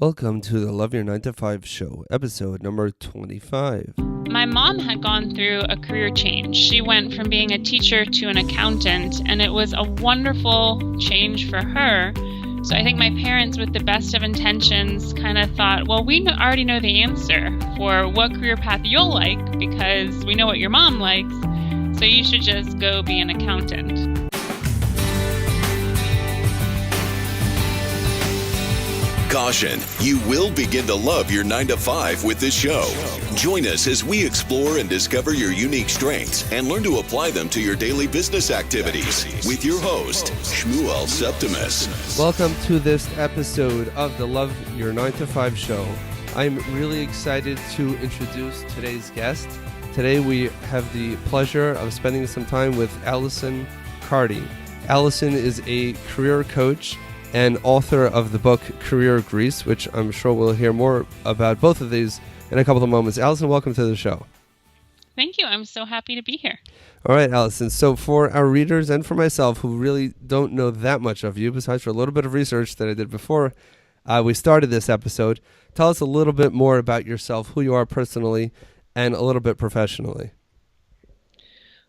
Welcome to the Love Your 9 to 5 show, episode number 25. My mom had gone through a career change. She went from being a teacher to an accountant, and it was a wonderful change for her. So I think my parents, with the best of intentions, kind of thought, well, we already know the answer for what career path you'll like because we know what your mom likes, so you should just go be an accountant. Caution, you will begin to love your 9 to 5 with this show. Join us as we explore and discover your unique strengths and learn to apply them to your daily business activities with your host, Shmuel Septimus. Welcome to this episode of the Love Your 9 to 5 show. I'm really excited to introduce today's guest. Today we have the pleasure of spending some time with Alison Cardy. Alison is a career coach and author of the book Career Grease, which I'm sure we'll hear more about both of these in a couple of moments. Alison, welcome to the show. Thank you. I'm so happy to be here. All right, Alison. So for our readers and for myself who really don't know that much of you, besides for a little bit of research that I did before we started this episode, tell us a little bit more about yourself, who you are personally, and a little bit professionally.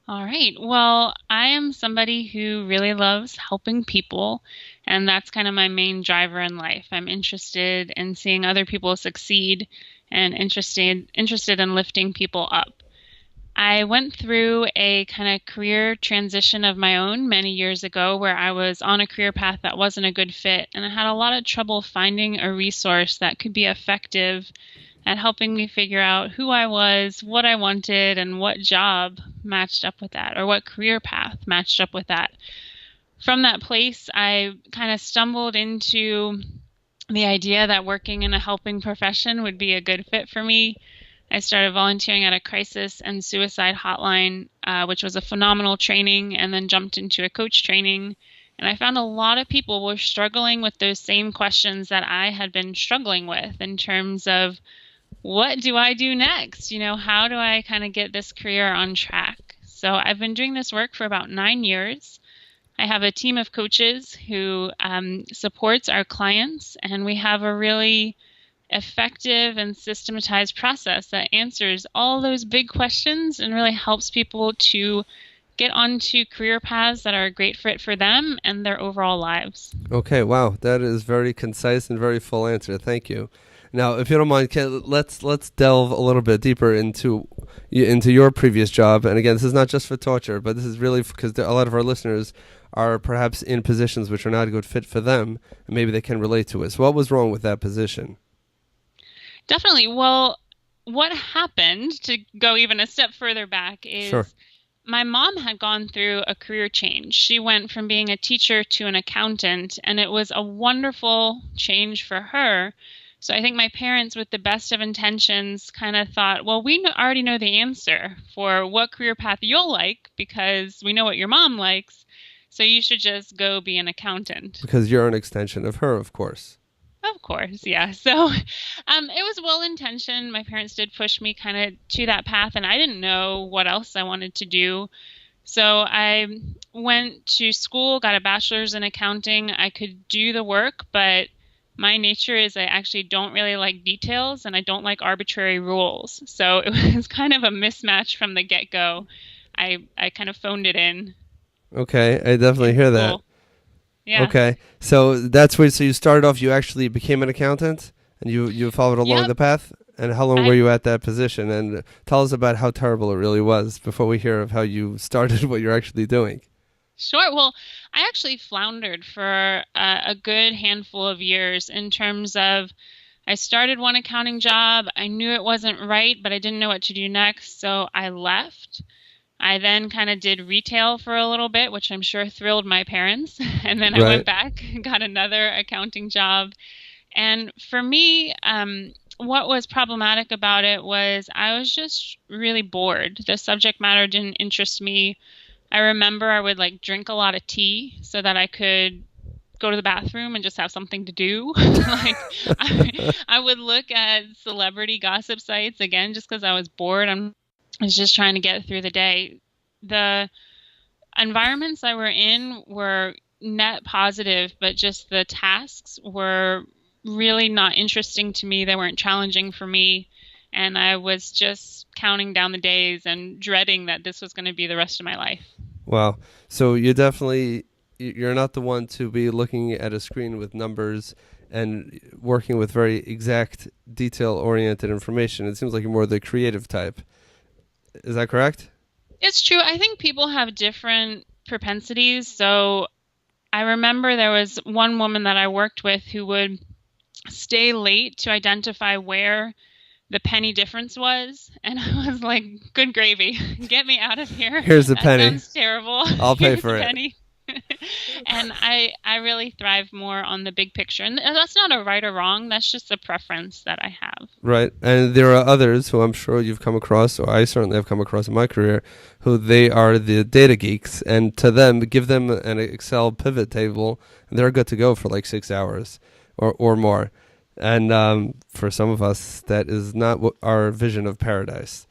All right. Well, I am somebody who really loves helping people, and that's kind of my main driver in life. I'm interested in seeing other people succeed and interested in lifting people up. I went through a kind of career transition of my own many years ago where I was on a career path that wasn't a good fit, and I had a lot of trouble finding a resource that could be effective at helping me figure out who I was, what I wanted, and what job matched up with that, or what career path matched up with that. From that place, I kind of stumbled into the idea that working in a helping profession would be a good fit for me. I started volunteering at a crisis and suicide hotline, which was a phenomenal training, and then jumped into a coach training. And I found a lot of people were struggling with those same questions that I had been struggling with in terms of, what do I do next? How do I kind of get this career on track? So I've been doing this work for about 9 years. I have a team of coaches who supports our clients, and we have a really effective and systematized process that answers all those big questions and really helps people to get onto career paths that are a great fit for them and their overall lives. Okay, wow. That is very concise and very full answer. Thank you. Now, if you don't mind, let's delve a little bit deeper into your previous job. And again, this is not just for torture, but this is really because a lot of our listeners are perhaps in positions which are not a good fit for them, and maybe they can relate to it. So what was wrong with that position? Definitely. Well, what happened, to go even a step further back, is Sure. My mom had gone through a career change. She went from being a teacher to an accountant, and it was a wonderful change for her. So I think my parents, with the best of intentions, kind of thought, well, we already know the answer for what career path you'll like because we know what your mom likes, so you should just go be an accountant. Because you're an extension of her, of course. Of course, yeah. So it was well-intentioned. My parents did push me kind of to that path, and I didn't know what else I wanted to do. So I went to school, got a bachelor's in accounting. I could do the work, but my nature is I actually don't really like details, and I don't like arbitrary rules. So it was kind of a mismatch from the get-go. I kind of phoned it in. Okay, I definitely hear that. Cool. Yeah. Okay, so that's where. So you started off. You actually became an accountant, and you followed along the path. And how long were you at that position? And tell us about how terrible it really was before we hear of how you started what you're actually doing. Sure. Well, I actually floundered for a good handful of years in terms of I started one accounting job. I knew it wasn't right, but I didn't know what to do next, so I left. I then kind of did retail for a little bit, which I'm sure thrilled my parents. And then I went back and got another accounting job. And for me, what was problematic about it was I was just really bored. The subject matter didn't interest me. I remember I would drink a lot of tea so that I could go to the bathroom and just have something to do. I would look at celebrity gossip sites again just because I was bored. I was just trying to get through the day. The environments I were in were net positive, but just the tasks were really not interesting to me. They weren't challenging for me. And I was just counting down the days and dreading that this was going to be the rest of my life. Wow. So you're not the one to be looking at a screen with numbers and working with very exact, detail-oriented information. It seems like you're more the creative type. Is that correct? It's true. I think people have different propensities. So I remember there was one woman that I worked with who would stay late to identify where the penny difference was, and I was like, good gravy, get me out of here. Here's the that penny. Sounds terrible. I'll pay Here's for the it. Penny. And I really thrive more on the big picture, and that's not a right or wrong, that's just a preference that I have. Right. And there are others who I'm sure you've come across, or I certainly have come across in my career, who they are the data geeks, and to them, give them an Excel pivot table, and they're good to go for like 6 hours or more. And for some of us, that is not our vision of paradise,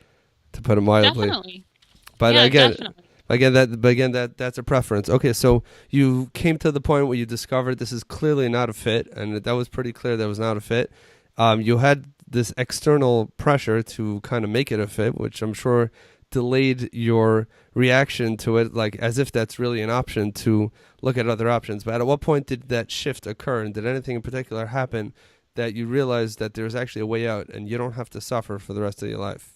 to put it mildly. Definitely. But yeah, again, definitely. that's a preference. Okay, so you came to the point where you discovered this is clearly not a fit, and that was pretty clear that was not a fit. You had this external pressure to kind of make it a fit, which I'm sure delayed your reaction to it, like as if that's really an option to look at other options. But at what point did that shift occur, and did anything in particular happen that you realized that there's actually a way out and you don't have to suffer for the rest of your life?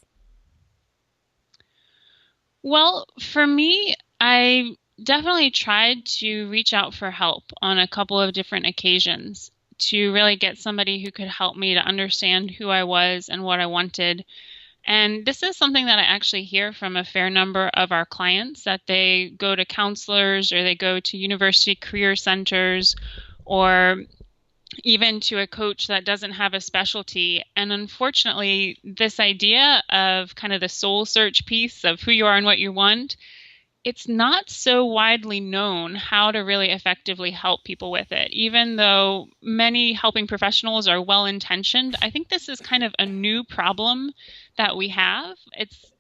Well, for me, I definitely tried to reach out for help on a couple of different occasions to really get somebody who could help me to understand who I was and what I wanted. And this is something that I actually hear from a fair number of our clients, that they go to counselors or they go to university career centers or even to a coach that doesn't have a specialty. And unfortunately, this idea of kind of the soul search piece of who you are and what you want, it's not so widely known how to really effectively help people with it. Even though many helping professionals are well-intentioned, I think this is kind of a new problem that we have.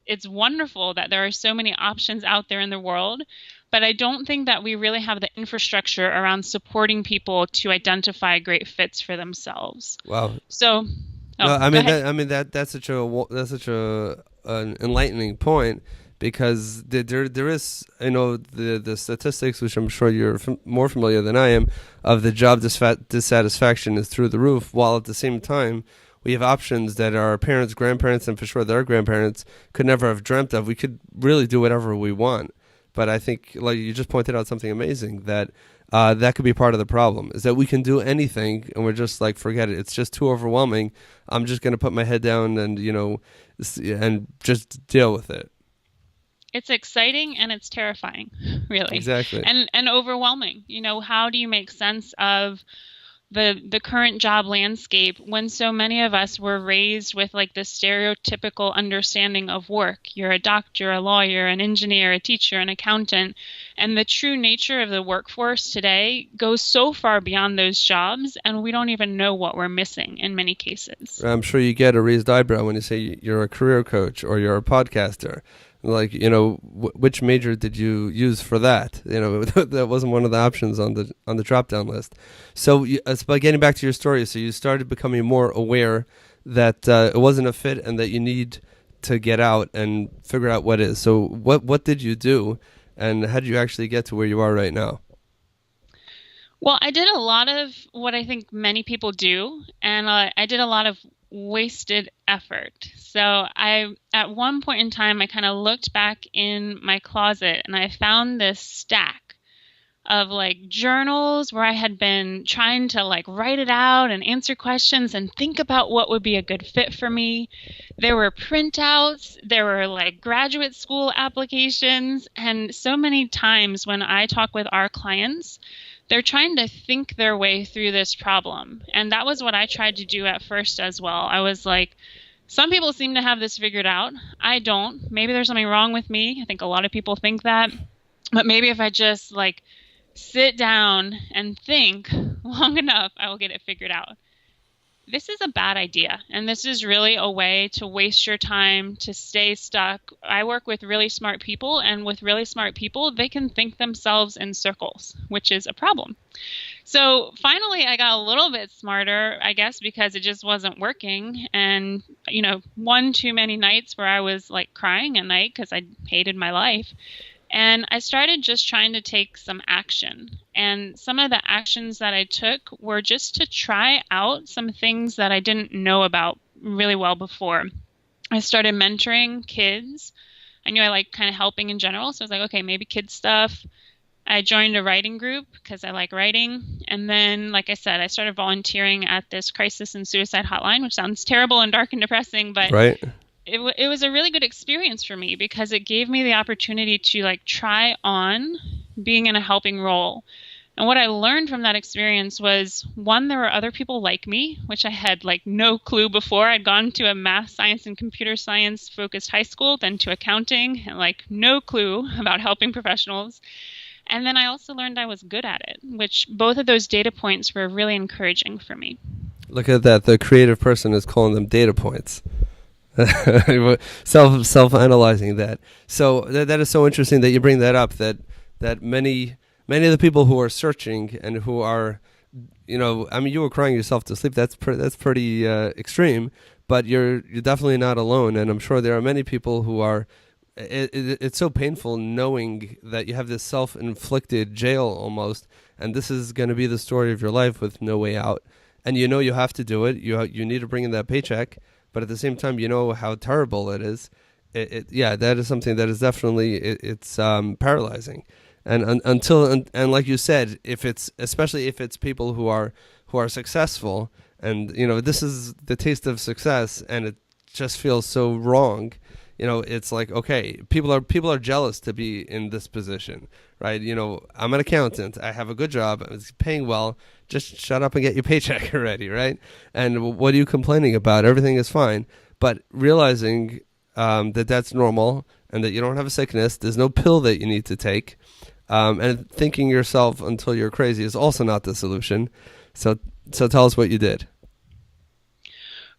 It's wonderful that there are so many options out there in the world, but I don't think that we really have the infrastructure around supporting people to identify great fits for themselves. Wow. So, that's such an enlightening point, because there is, the statistics, which I'm sure you're more familiar than I am, of the job dissatisfaction is through the roof, while at the same time we have options that our parents, grandparents, and for sure their grandparents could never have dreamt of. We could really do whatever we want. But I think, like you just pointed out something amazing, that that could be part of the problem, is that we can do anything and we're just like, forget it. It's just too overwhelming. I'm just going to put my head down and, and just deal with it. It's exciting and it's terrifying, really. Exactly. And overwhelming. How do you make sense of the current job landscape when so many of us were raised with like this stereotypical understanding of work? You're a doctor, a lawyer, an engineer, a teacher, an accountant. And the true nature of the workforce today goes so far beyond those jobs, and we don't even know what we're missing in many cases. I'm sure you get a raised eyebrow when you say you're a career coach or you're a podcaster. Like, which major did you use for that? That wasn't one of the options on the drop-down list. So, by getting back to your story, so you started becoming more aware that it wasn't a fit and that you need to get out and figure out what is. So, what did you do, and how did you actually get to where you are right now? Well, I did a lot of what I think many people do, and I did a lot of wasted effort. So at one point in time, I kind of looked back in my closet and I found this stack of like journals where I had been trying to like write it out and answer questions and think about what would be a good fit for me. There were printouts, there were like graduate school applications, and so many times when I talk with our clients, they're trying to think their way through this problem. And that was what I tried to do at first as well. I was like, some people seem to have this figured out. I don't. Maybe there's something wrong with me. I think a lot of people think that. But maybe if I just like sit down and think long enough, I will get it figured out. This is a bad idea. And this is really a way to waste your time, to stay stuck. I work with really smart people, and with really smart people, they can think themselves in circles, which is a problem. So finally, I got a little bit smarter, I guess, because it just wasn't working. And, one too many nights where I was like crying at night because I hated my life. And I started just trying to take some action. And some of the actions that I took were just to try out some things that I didn't know about really well before. I started mentoring kids. I knew I liked kind of helping in general. So I was like, okay, maybe kids stuff. I joined a writing group because I like writing. And then, like I said, I started volunteering at this crisis and suicide hotline, which sounds terrible and dark and depressing, but Right. it was a really good experience for me because it gave me the opportunity to like try on being in a helping role. And what I learned from that experience was, one, there were other people like me, which I had like no clue before. I'd gone to a math, science, and computer science focused high school, then to accounting, and like no clue about helping professionals. And then I also learned I was good at it, which both of those data points were really encouraging for me. Look at that. The creative person is calling them data points. Self-analyzing that. So that is so interesting that you bring that up, that many of the people who are searching and who are, you were crying yourself to sleep. That's pretty extreme, but you're definitely not alone. And I'm sure there are many people who are. It's so painful knowing that you have this self-inflicted jail almost, and this is going to be the story of your life with no way out. And you have to do it. You need to bring in that paycheck, but at the same time, you know how terrible it is. That is something that is definitely it's paralyzing. And and like you said, especially if it's people who are successful, and this is the taste of success, and it just feels so wrong. It's like, okay, people are jealous to be in this position, right? I'm an accountant. I have a good job. It's paying well. Just shut up and get your paycheck already, right? And what are you complaining about? Everything is fine. But realizing that that's normal and that you don't have a sickness, there's no pill that you need to take, and thinking yourself until you're crazy is also not the solution. So tell us what you did.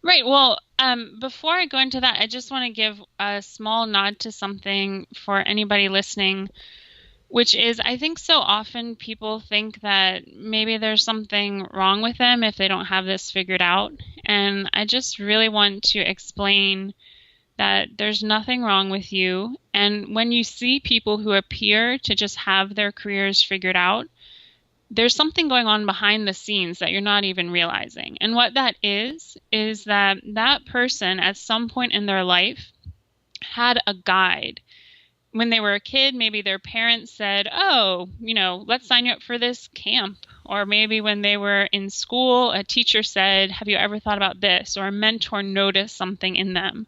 Right. Well, before I go into that, I just want to give a small nod to something for anybody listening, which is, I think so often people think that maybe there's something wrong with them if they don't have this figured out. And I just really want to explain that there's nothing wrong with you. And when you see people who appear to just have their careers figured out, there's something going on behind the scenes that you're not even realizing. And what that is that that person at some point in their life had a guide. When they were a kid, maybe their parents said, oh, let's sign you up for this camp. Or maybe when they were in school, a teacher said, have you ever thought about this? Or a mentor noticed something in them.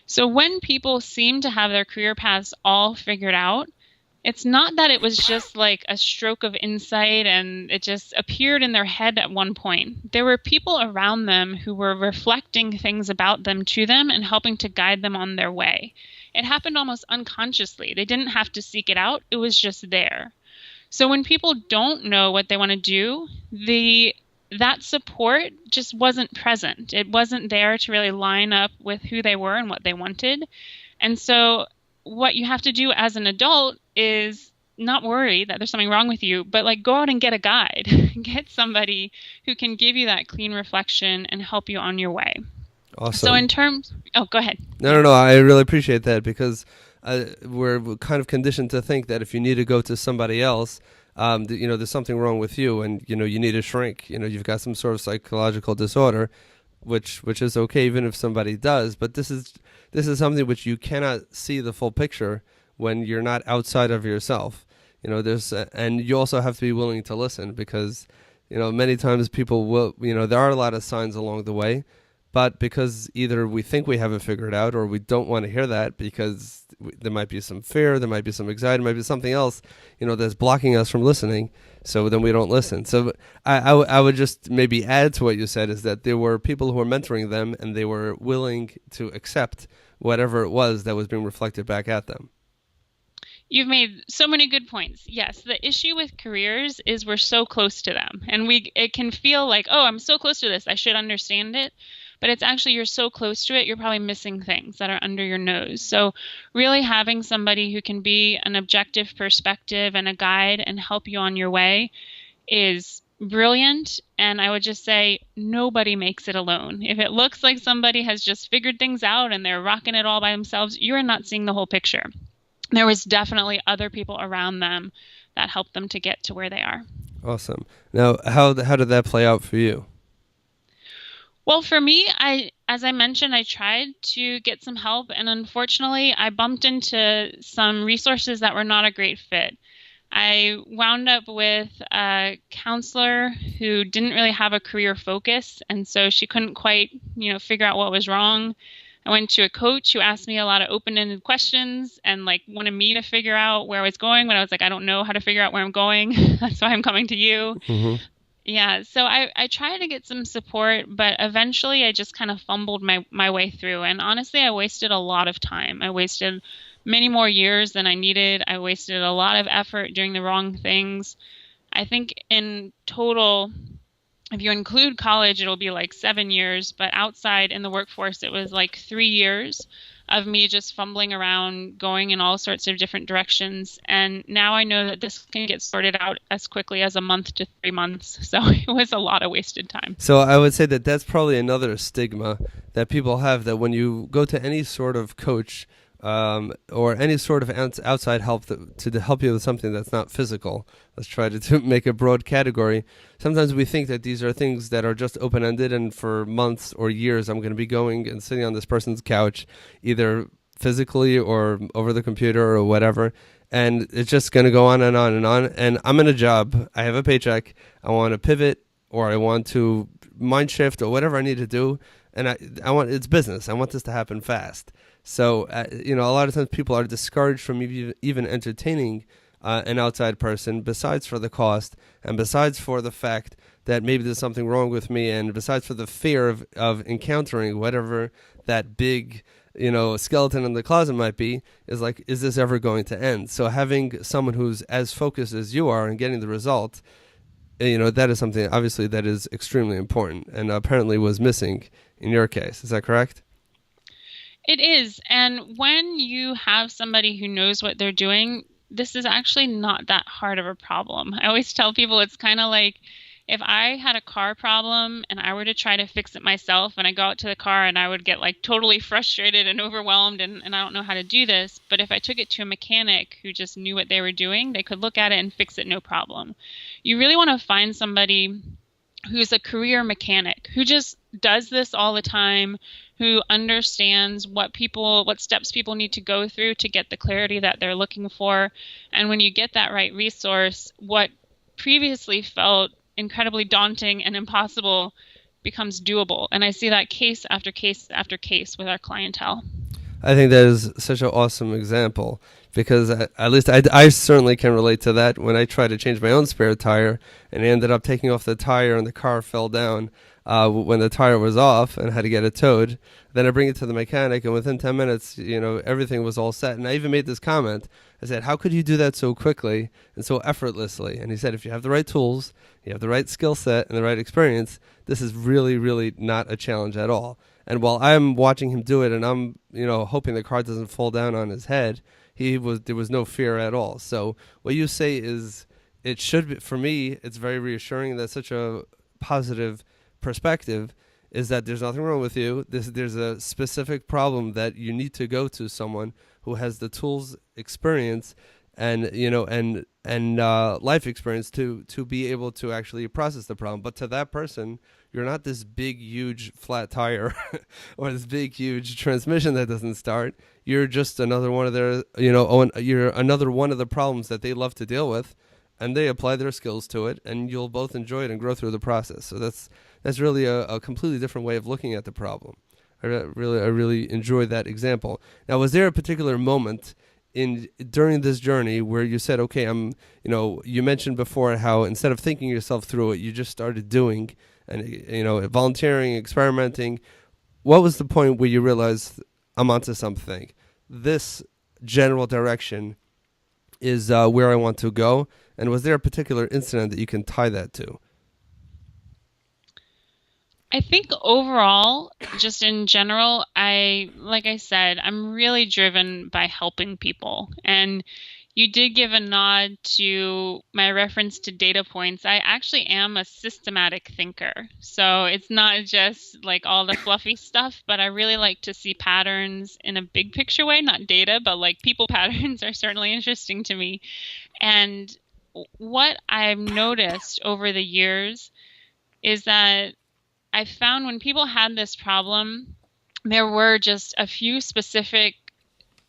So when people seem to have their career paths all figured out, it's not that it was just like a stroke of insight and it just appeared in their head at one point. There were people around them who were reflecting things about them to them and helping to guide them on their way. It happened almost unconsciously. They didn't have to seek it out. It was just there. So when people don't know what they want to do, that support just wasn't present. It wasn't there to really line up with who they were and what they wanted. And so what you have to do as an adult is not worry that there's something wrong with you, but like go out and get a guide, get somebody who can give you that clean reflection and help you on your way. Awesome. So go ahead. No, I really appreciate that because we're kind of conditioned to think that if you need to go to somebody else, there's something wrong with you and, you need a shrink, you've got some sort of psychological disorder, which is okay even if somebody does, but this is something which you cannot see the full picture when you're not outside of yourself. And you also have to be willing to listen because, many times people will, there are a lot of signs along the way, but because either we think we have it figured out or we don't want to hear that because there might be some fear, there might be some anxiety, there might be something else, that's blocking us from listening. So then we don't listen. So I would just maybe add to what you said is that there were people who were mentoring them and they were willing to accept whatever it was that was being reflected back at them. You've made so many good points. Yes, the issue with careers is we're so close to them. And it can feel like, oh, I'm so close to this, I should understand it. But it's actually you're so close to it, you're probably missing things that are under your nose. So really having somebody who can be an objective perspective and a guide and help you on your way is brilliant. And I would just say, nobody makes it alone. If it looks like somebody has just figured things out and they're rocking it all by themselves, you're not seeing the whole picture. There was definitely other people around them that helped them to get to where they are. Awesome. Now, how did that play out for you? Well, for me, as I mentioned, I tried to get some help, and unfortunately, I bumped into some resources that were not a great fit. I wound up with a counselor who didn't really have a career focus, and so she couldn't quite, figure out what was wrong. I went to a coach who asked me a lot of open-ended questions and wanted me to figure out where I was going when I was like, I don't know how to figure out where I'm going. That's why I'm coming to you. Mm-hmm. Yeah, so I tried to get some support, but eventually I just kind of fumbled my way through. And honestly, I wasted a lot of time. I wasted many more years than I needed. I wasted a lot of effort doing the wrong things. I think in total, if you include college, it'll be 7 years, but outside in the workforce, it was 3 years of me just fumbling around, going in all sorts of different directions. And now I know that this can get sorted out as quickly as a month to 3 months. So it was a lot of wasted time. So I would say that that's probably another stigma that people have, that when you go to any sort of coach or any sort of outside help to help you with something that's not physical, let's try to make a broad category. Sometimes we think that these are things that are just open-ended, and for months or years I'm going to be going and sitting on this person's couch, either physically or over the computer or whatever, and it's just going to go on and on and on. And I'm in a job, I have a paycheck, I want to pivot, or I want to mind shift, or whatever I need to do, and I want, it's business, I want this to happen fast. So, a lot of times people are discouraged from even entertaining an outside person, besides for the cost, and besides for the fact that maybe there's something wrong with me, and besides for the fear of encountering whatever that big, skeleton in the closet might be, is this ever going to end? So having someone who's as focused as you are and getting the result, that is something, obviously, that is extremely important, and apparently was missing in your case. Is that correct? It is. And when you have somebody who knows what they're doing, this is actually not that hard of a problem. I always tell people it's kind of like if I had a car problem and I were to try to fix it myself, and I go out to the car and I would get totally frustrated and overwhelmed and I don't know how to do this. But if I took it to a mechanic who just knew what they were doing, they could look at it and fix it no problem. You really want to find somebody who's a career mechanic, who just does this all the time, who understands what steps people need to go through to get the clarity that they're looking for. And when you get that right resource, what previously felt incredibly daunting and impossible becomes doable. And I see that case after case after case with our clientele. I think that is such an awesome example, because at least I certainly can relate to that. When I tried to change my own spare tire and I ended up taking off the tire and the car fell down when the tire was off and had to get it towed, then I bring it to the mechanic, and within 10 minutes, everything was all set. And I even made this comment. I said, how could you do that so quickly and so effortlessly? And he said, if you have the right tools, you have the right skill set and the right experience, this is really, really not a challenge at all. And while I'm watching him do it and I'm, hoping the car doesn't fall down on his head, there was no fear at all. So what you say is, it should be, for me, it's very reassuring. That's such a positive perspective, is that there's nothing wrong with you. There's a specific problem that you need to go to someone who has the tools, experience, and life experience to be able to actually process the problem. But to that person, you're not this big, huge flat tire or this big, huge transmission that doesn't start. You're just another one of their, you're another one of the problems that they love to deal with, and they apply their skills to it, and you'll both enjoy it and grow through the process. So that's really a completely different way of looking at the problem. I really enjoyed that example. Now, was there a particular moment during this journey where you said, okay, you mentioned before how instead of thinking yourself through it, you just started doing and, volunteering, experimenting. What was the point where you realized, I'm onto something? This general direction is where I want to go. And was there a particular incident that you can tie that to? I think overall, just in general, like I said, I'm really driven by helping people. And You did give a nod to my reference to data points. I actually am a systematic thinker. So it's not just like all the fluffy stuff, but I really like to see patterns in a big picture way, not data, but like people patterns are certainly interesting to me. And what I've noticed over the years is that I found when people had this problem, there were just a few specific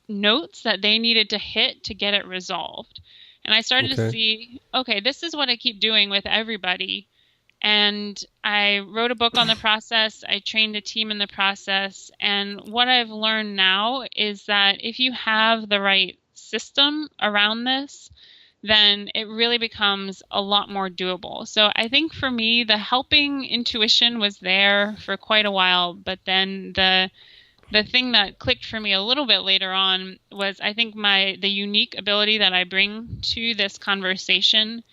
notes that they needed to hit to get it resolved. And I started to Okay. see, okay, this is what I keep doing with everybody. And I wrote a book on the process. I trained a team in the process. And what I've learned now is that if you have the right system around this, then it really becomes a lot more doable. So I think for me, the helping intuition was there for quite a while, but then the thing that clicked for me a little bit later on was I think the unique ability that I bring to this conversation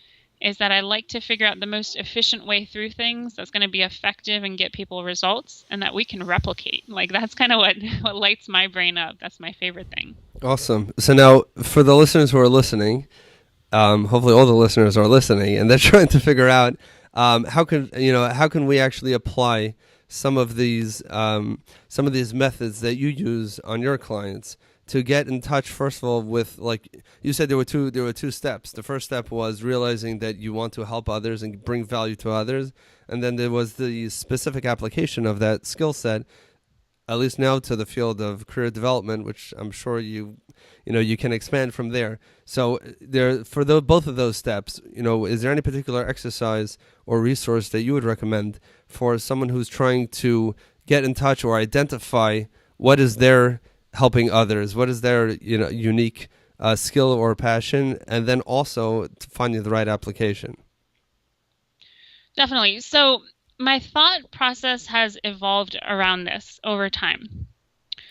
is that I like to figure out the most efficient way through things that's going to be effective and get people results and that we can replicate. Like that's kind of what lights my brain up. That's my favorite thing. Awesome. So now for the listeners who are listening, hopefully all the listeners are listening and they're trying to figure out how can we actually apply some of these methods that you use on your clients to get in touch, first of all, with, like you said, there were two steps. The first step was realizing that you want to help others and bring value to others, and then there was the specific application of that skill set, at least now, to the field of career development, which I'm sure you can expand from there. So both of those steps, is there any particular exercise or resource that you would recommend for someone who's trying to get in touch or identify what is their helping others, what is their unique skill or passion, and then also finding the right application? Definitely. So my thought process has evolved around this over time.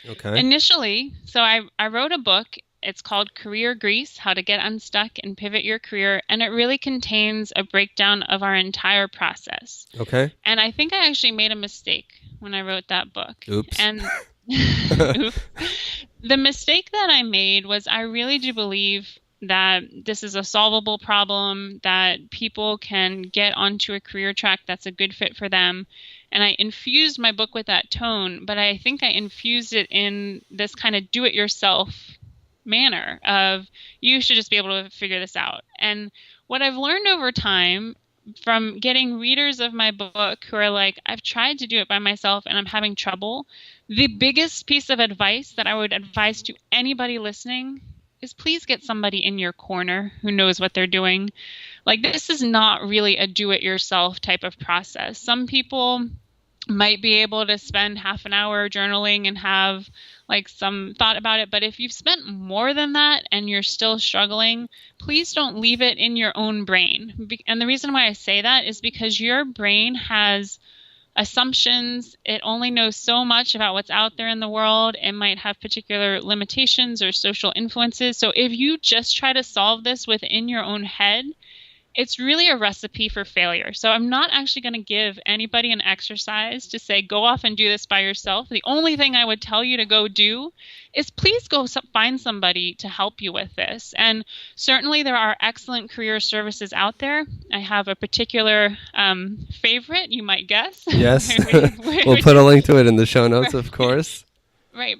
Okay. Initially, so I wrote a book. It's called Career Grease, How to Get Unstuck and Pivot Your Career. And it really contains a breakdown of our entire process. Okay. And I think I actually made a mistake when I wrote that book. Oops. And the mistake that I made was I really do believe that this is a solvable problem, that people can get onto a career track that's a good fit for them. And I infused my book with that tone, but I think I infused it in this kind of do-it-yourself manner of you should just be able to figure this out. And what I've learned over time from getting readers of my book who are like, I've tried to do it by myself and I'm having trouble, the biggest piece of advice that I would advise to anybody listening is please get somebody in your corner who knows what they're doing. Like, this is not really a do-it-yourself type of process. Some people might be able to spend half an hour journaling and have like some thought about it. But if you've spent more than that and you're still struggling, please don't leave it in your own brain. And the reason why I say that is because your brain has assumptions. It only knows so much about what's out there in the world. It might have particular limitations or social influences. So if you just try to solve this within your own head, it's really a recipe for failure. So I'm not actually going to give anybody an exercise to say, go off and do this by yourself. The only thing I would tell you to go do is please go find somebody to help you with this. And certainly there are excellent career services out there. I have a particular favorite, you might guess. Yes. We'll put a link to it in the show notes, of course. Right.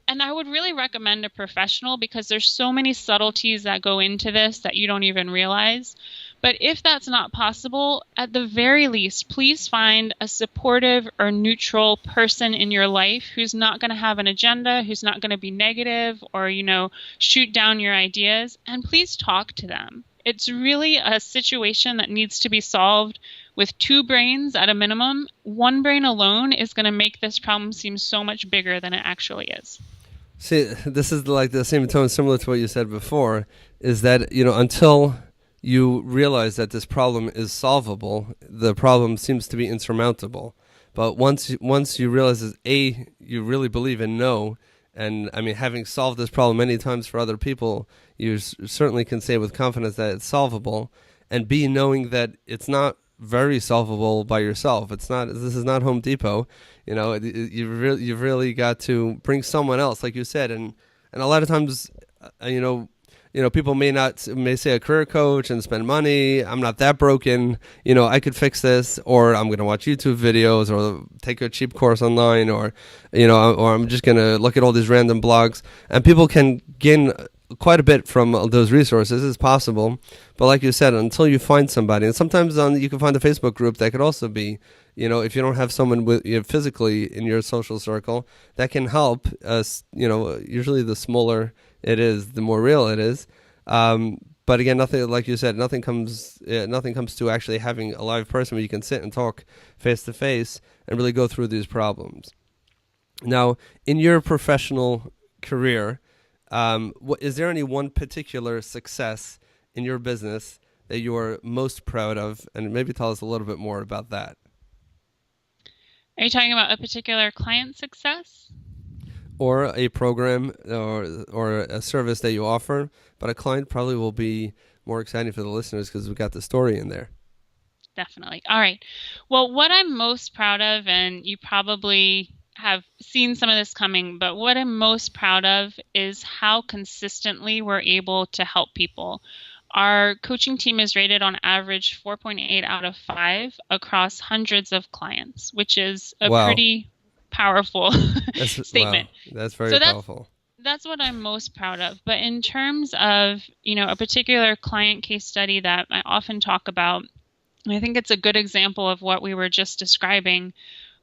And I would really recommend a professional because there's so many subtleties that go into this that you don't even realize. But if that's not possible, at the very least, please find a supportive or neutral person in your life who's not going to have an agenda, who's not going to be negative or, shoot down your ideas, and please talk to them. It's really a situation that needs to be solved with two brains at a minimum. One brain alone is going to make this problem seem so much bigger than it actually is. See, this is like the same tone, similar to what you said before, is that, until you realize that this problem is solvable, the problem seems to be insurmountable. But once you realize that, A, you really believe in no, and I mean, having solved this problem many times for other people, you certainly can say with confidence that it's solvable, and B, knowing that it's not very solvable by yourself. This is not Home Depot. You've really got to bring someone else, like you said, and a lot of times, people may say a career coach and spend money. I'm not that broken. I could fix this, or I'm going to watch YouTube videos or take a cheap course online, or I'm just going to look at all these random blogs. And people can gain quite a bit from those resources. It's possible. But like you said, until you find somebody, and sometimes you can find a Facebook group that could also be, if you don't have someone with physically in your social circle that can help us, usually the smaller it is, the more real it is. But again, nothing, like you said, nothing comes to actually having a live person where you can sit and talk face to face and really go through these problems. Now, in your professional career, is there any one particular success in your business that you're most proud of? And maybe tell us a little bit more about that. Are you talking about a particular client success? Or a program or a service that you offer, but a client probably will be more exciting for the listeners because we've got the story in there. Definitely. All right. Well, what I'm most proud of, and you probably have seen some of this coming, but what I'm most proud of is how consistently we're able to help people. Our coaching team is rated on average 4.8 out of 5 across hundreds of clients, which is a pretty powerful statement. Wow. That's very powerful. That's what I'm most proud of. But in terms of, a particular client case study that I often talk about, and I think it's a good example of what we were just describing.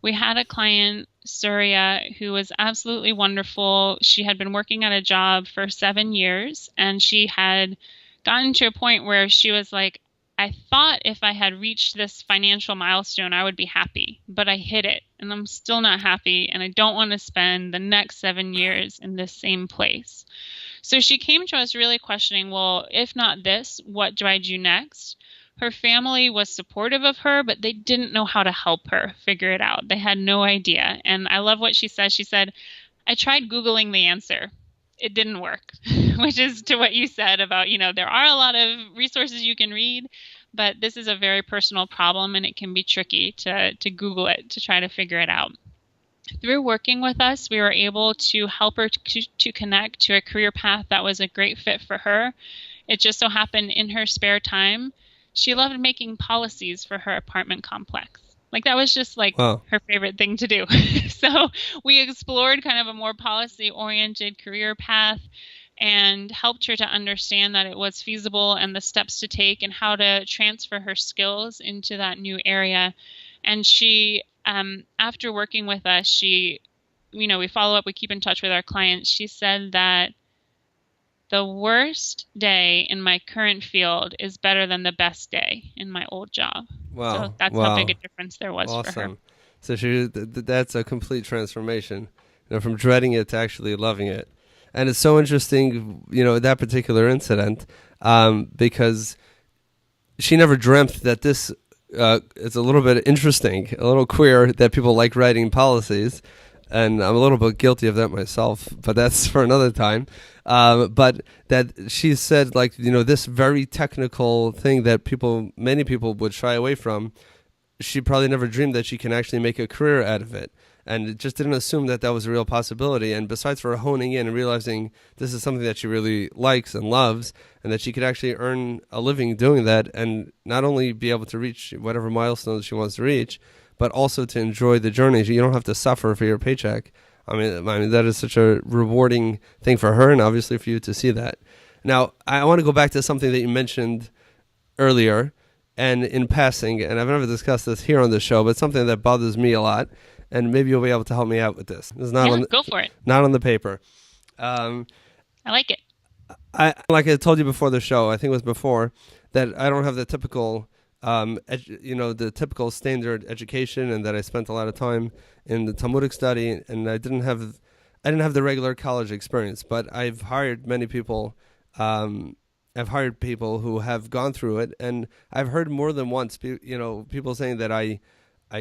We had a client, Surya, who was absolutely wonderful. She had been working at a job for 7 years, and she had gotten to a point where she was like, I thought if I had reached this financial milestone, I would be happy, but I hit it and I'm still not happy. And I don't want to spend the next 7 years in this same place. So she came to us really questioning, well, if not this, what do I do next? Her family was supportive of her, but they didn't know how to help her figure it out. They had no idea. And I love what she said. She said, I tried Googling the answer. It didn't work, which is to what you said about, there are a lot of resources you can read, but this is a very personal problem and it can be tricky to Google it to try to figure it out. Through working with us, we were able to help her to connect to a career path that was a great fit for her. It just so happened in her spare time, she loved making policies for her apartment complex. Like that was just her favorite thing to do. So we explored kind of a more policy-oriented career path and helped her to understand that it was feasible and the steps to take and how to transfer her skills into that new area. And she, after working with us, we follow up, we keep in touch with our clients. She said that the worst day in my current field is better than the best day in my old job. Wow. So that's how big a difference there was for her. So that's a complete transformation, from dreading it to actually loving it. And it's so interesting, that particular incident, because she never dreamt that this is a little bit interesting, a little queer, that people like writing policies. And I'm a little bit guilty of that myself, but that's for another time. But that she said, this very technical thing that many people would shy away from, she probably never dreamed that she can actually make a career out of it. And just didn't assume that was a real possibility. And besides for honing in and realizing this is something that she really likes and loves, and that she could actually earn a living doing that, and not only be able to reach whatever milestones she wants to reach, but also to enjoy the journey. You don't have to suffer for your paycheck. I mean that is such a rewarding thing for her, and obviously for you to see that. Now, I want to go back to something that you mentioned earlier, and in passing, and I've never discussed this here on the show, but something that bothers me a lot, and maybe you'll be able to help me out with this. It's not go for it. Not on the paper. I like it. Like I told you before the show, I think it was before, that I don't have the typical the typical standard education, and that I spent a lot of time in the Talmudic study, and I didn't have the regular college experience. But I've hired many people. I've hired people who have gone through it, and I've heard more than once, people saying that I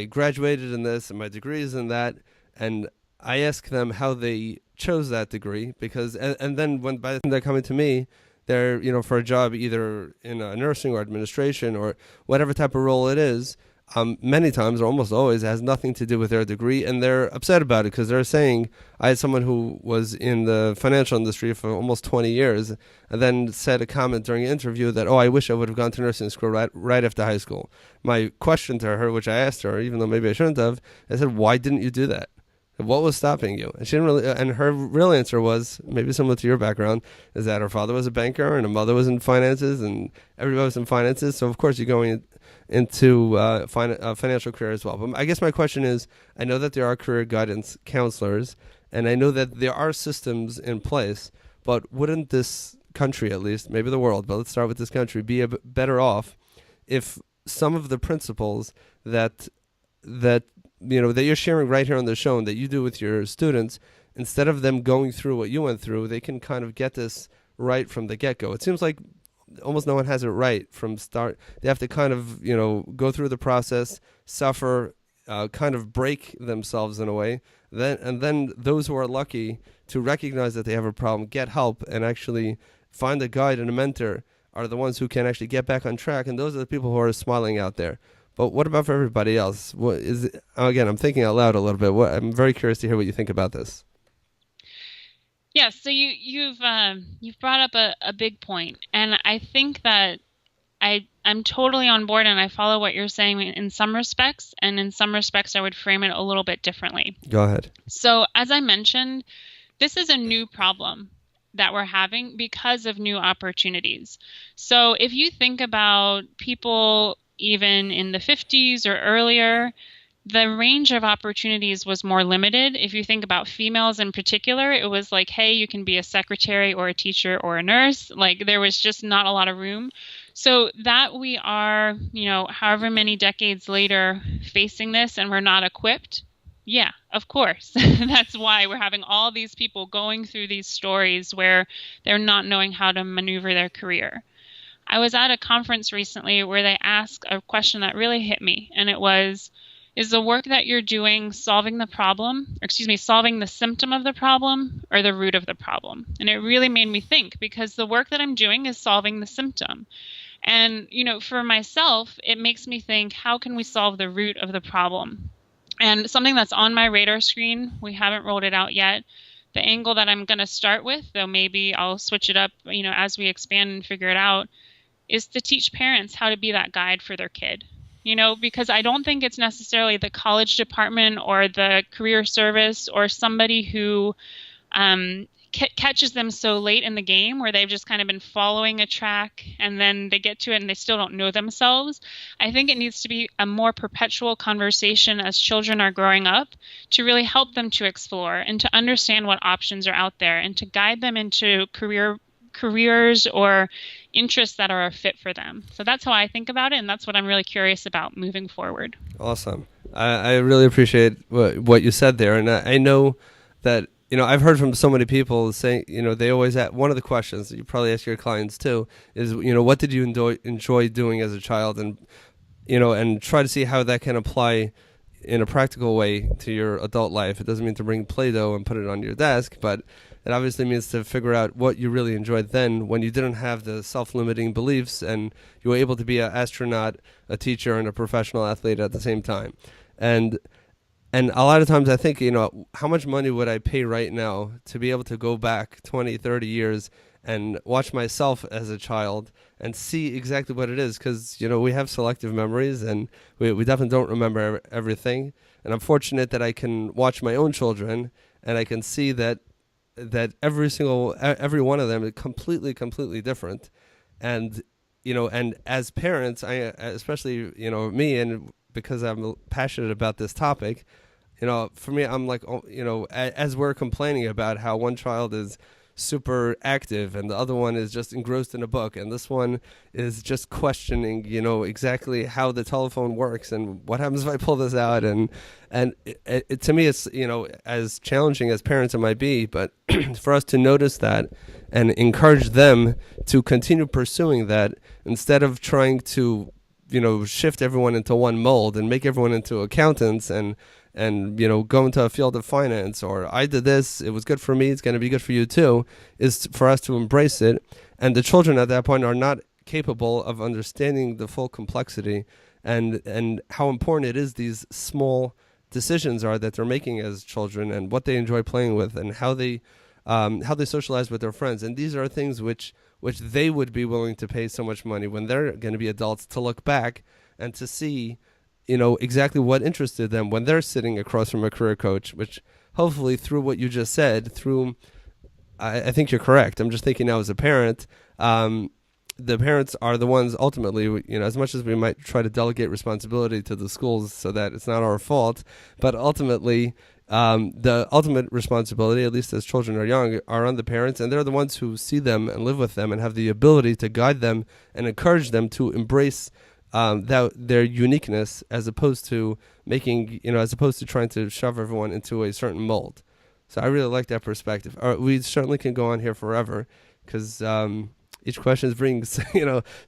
graduated in this and my degree is in that, and I ask them how they chose that degree, because and then by the time they're coming to me, they're, for a job either in nursing or administration or whatever type of role it is, many times or almost always has nothing to do with their degree, and they're upset about it because they're saying, I had someone who was in the financial industry for almost 20 years and then said a comment during an interview that, I wish I would have gone to nursing school right after high school. My question to her, which I asked her, even though maybe I shouldn't have, I said, why didn't you do that? What was stopping you? And she didn't really, and her real answer was, maybe similar to your background, is that her father was a banker and her mother was in finances and everybody was in finances. So of course you're going into a financial career as well. But I guess my question is, I know that there are career guidance counselors and I know that there are systems in place, but wouldn't this country, at least, maybe the world, but let's start with this country, be better off if some of the principles that you're sharing right here on the show and that you do with your students, instead of them going through what you went through, they can kind of get this right from the get-go. It seems like almost no one has it right from start. They have to kind of, go through the process, suffer, kind of break themselves in a way. Then those who are lucky to recognize that they have a problem, get help, and actually find a guide and a mentor are the ones who can actually get back on track. And those are the people who are smiling out there. But what about for everybody else? What is it? Again, I'm thinking out loud a little bit. I'm very curious to hear what you think about this. Yeah, so you've brought up a big point, and I think that I'm totally on board, and I follow what you're saying in some respects, and in some respects I would frame it a little bit differently. Go ahead. So as I mentioned, this is a new problem that we're having because of new opportunities. So if you think about people even in the 50s or earlier, the range of opportunities was more limited. If you think about females in particular, it was like, hey, you can be a secretary or a teacher or a nurse. Like there was just not a lot of room. So that we are, however many decades later facing this and we're not equipped. Yeah, of course. That's why we're having all these people going through these stories where they're not knowing how to maneuver their career. I was at a conference recently where they asked a question that really hit me, and it was, is the work that you're doing solving the symptom of the problem or the root of the problem? And it really made me think, because the work that I'm doing is solving the symptom. And, for myself, it makes me think, how can we solve the root of the problem? And something that's on my radar screen, we haven't rolled it out yet, the angle that I'm going to start with, though maybe I'll switch it up, as we expand and figure it out, is to teach parents how to be that guide for their kid. Because I don't think it's necessarily the college department or the career service or somebody who catches them so late in the game where they've just kind of been following a track and then they get to it and they still don't know themselves. I think it needs to be a more perpetual conversation as children are growing up to really help them to explore and to understand what options are out there and to guide them into careers or interests that are a fit for them. So that's how I think about it, and that's what I'm really curious about moving forward. Awesome. I really appreciate what you said there, and I know that I've heard from so many people saying, they always ask, one of the questions that you probably ask your clients too is, what did you enjoy doing as a child, and and try to see how that can apply in a practical way to your adult life. It doesn't mean to bring Play-Doh and put it on your desk, but it obviously means to figure out what you really enjoyed then when you didn't have the self-limiting beliefs and you were able to be an astronaut, a teacher, and a professional athlete at the same time. And a lot of times I think, how much money would I pay right now to be able to go back 20, 30 years and watch myself as a child and see exactly what it is? Because, we have selective memories and we definitely don't remember everything. And I'm fortunate that I can watch my own children and I can see that every one of them is completely different. And, and as parents, I especially, me, and because I'm passionate about this topic, for me, I'm like, as we're complaining about how one child is super active and the other one is just engrossed in a book and this one is just questioning, exactly how the telephone works and what happens if I pull this out. And it, to me, it's, as challenging as parents it might be, but for us to notice that and encourage them to continue pursuing that instead of trying to, shift everyone into one mold and make everyone into accountants and go into a field of finance, or I did this, it was good for me, it's going to be good for you too, is for us to embrace it. And the children at that point are not capable of understanding the full complexity and how important it is these small decisions are that they're making as children, and what they enjoy playing with, and how they socialize with their friends. And these are things which they would be willing to pay so much money when they're going to be adults to look back and to see, exactly what interested them when they're sitting across from a career coach, which hopefully through what you just said, I think you're correct. I'm just thinking now as a parent, the parents are the ones ultimately, as much as we might try to delegate responsibility to the schools so that it's not our fault, but ultimately the ultimate responsibility, at least as children are young, are on the parents, and they're the ones who see them and live with them and have the ability to guide them and encourage them to embrace their uniqueness, as opposed to trying to shove everyone into a certain mold. So I really like that perspective. We certainly can go on here forever, because each question brings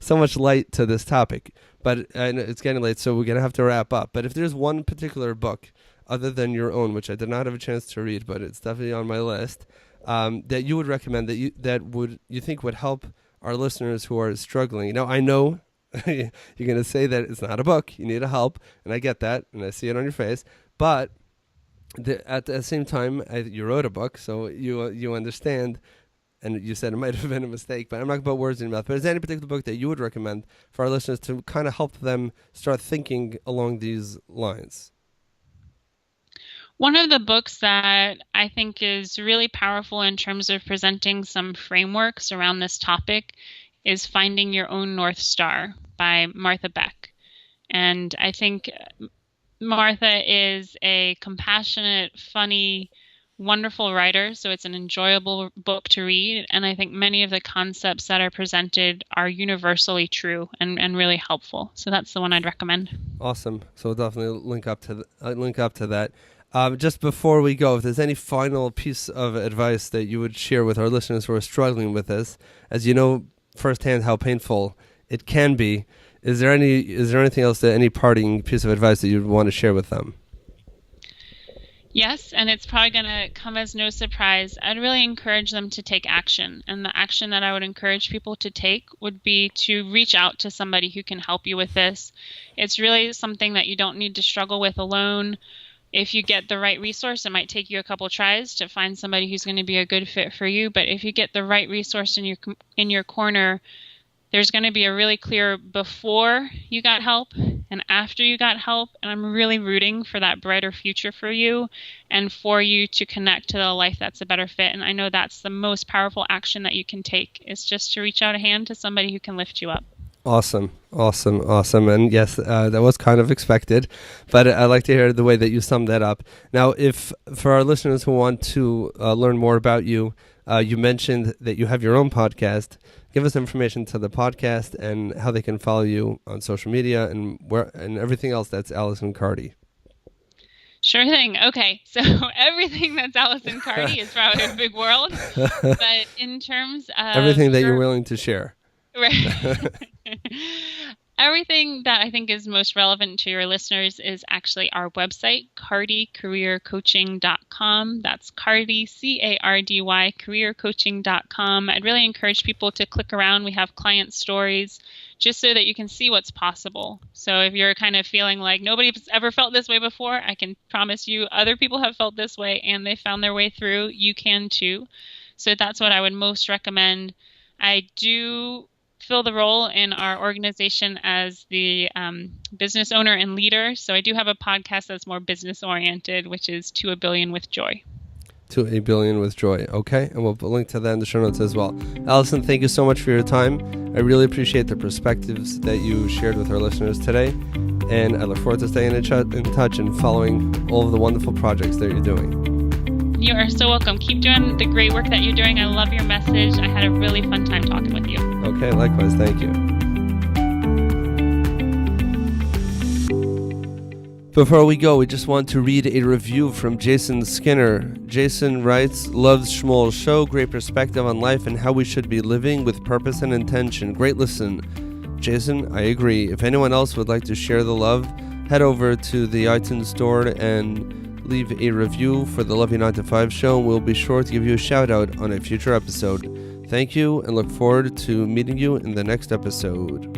so much light to this topic. But it's getting late, so we're gonna have to wrap up. But if there's one particular book other than your own, which I did not have a chance to read, but it's definitely on my list, that you would recommend, that you think would help our listeners who are struggling. I know you're gonna say that it's not a book. You need a help, and I get that, and I see it on your face. But at the same time, you wrote a book, so you understand. And you said it might have been a mistake, but I'm not going to put words in your mouth. But is there any particular book that you would recommend for our listeners to kind of help them start thinking along these lines? One of the books that I think is really powerful in terms of presenting some frameworks around this topic is Finding Your Own North Star by Martha Beck. And I think Martha is a compassionate, funny, wonderful writer, so it's an enjoyable book to read, and I think many of the concepts that are presented are universally true and really helpful. So that's the one I'd recommend. Awesome. So we'll definitely link up to that. Just before we go, if there's any final piece of advice that you would share with our listeners who are struggling with this, as you know firsthand how painful it can be, is there anything else, any parting piece of advice that you'd want to share with them? Yes, and it's probably going to come as no surprise. I'd really encourage them to take action. And the action that I would encourage people to take would be to reach out to somebody who can help you with this. It's really something that you don't need to struggle with alone. If you get the right resource, it might take you a couple tries to find somebody who's going to be a good fit for you. But if you get the right resource in your corner, there's going to be a really clear before you got help and after you got help. And I'm really rooting for that brighter future for you and for you to connect to the life that's a better fit. And I know that's the most powerful action that you can take, is just to reach out a hand to somebody who can lift you up. Awesome. And yes, that was kind of expected, but I like to hear the way that you summed that up. Now, if for our listeners who want to learn more about you, you mentioned that you have your own podcast. Give us information to the podcast and how they can follow you on social media and everything else that's Alison Cardy. Sure thing. Okay, so everything that's Alison Cardy is probably a big world, but in terms of everything that you're willing to share. Right. Everything that I think is most relevant to your listeners is actually our website, cardycareercoaching.com. That's Cardy, Cardy, careercoaching.com. I'd really encourage people to click around. We have client stories just so that you can see what's possible. So if you're kind of feeling like nobody's ever felt this way before, I can promise you other people have felt this way and they found their way through. You can too. So that's what I would most recommend. I do fill the role in our organization as the business owner and leader. So I do have a podcast that's more business oriented, which is To a Billion with Joy. To a Billion with Joy. Okay. And we'll link to that in the show notes as well. Alison, thank you so much for your time. I really appreciate the perspectives that you shared with our listeners today. And I look forward to staying in touch and following all of the wonderful projects that you're doing. You are so welcome. Keep doing the great work that you're doing. I love your message. I had a really fun time talking with you. Okay, likewise. Thank you. Before we go, we just want to read a review from Jason Skinner. Jason writes, loves Shmuel's show, great perspective on life and how we should be living with purpose and intention. Great listen. Jason, I agree. If anyone else would like to share the love, head over to the iTunes store and leave a review for the Love You 9 to 5 show, and we'll be sure to give you a shout out on a future episode. Thank you and look forward to meeting you in the next episode.